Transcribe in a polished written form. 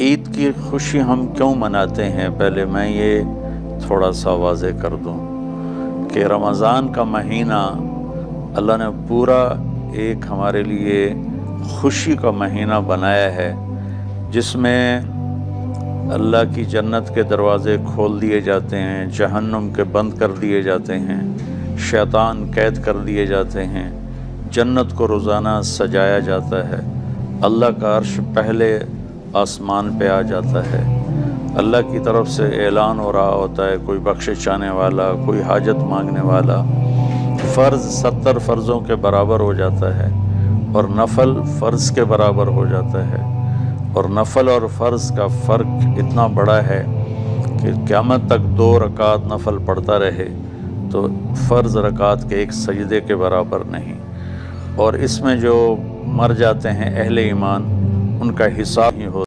ईद की खुशी हम क्यों मनाते हैं, पहले मैं ये थोड़ा सा वाज़े कर दूं कि रमज़ान का महीना अल्लाह ने पूरा एक हमारे लिए खुशी का महीना बनाया है, जिसमें अल्लाह की जन्नत के दरवाज़े खोल दिए जाते हैं, जहन्नुम के बंद कर दिए जाते हैं, शैतान कैद कर दिए जाते हैं, जन्नत को रोज़ाना सजाया जाता है, अल्लाह का अर्श पहले आसमान पे आ जाता है, अल्लाह की तरफ से ऐलान हो रहा होता है, कोई बख्शिश चाहने वाला, कोई हाजत मांगने वाला। फ़र्ज़ 70 फ़र्ज़ों के बराबर हो जाता है और नफल फ़र्ज़ के बराबर हो जाता है, और नफल और फ़र्ज़ का फ़र्क इतना बड़ा है कि क़यामत तक 2 रकात नफल पढ़ता रहे तो फ़र्ज़ रकात के एक सजदे के बराबर नहीं। और इसमें जो मर जाते हैं अहले ईमान, उनका हिसाब ही हो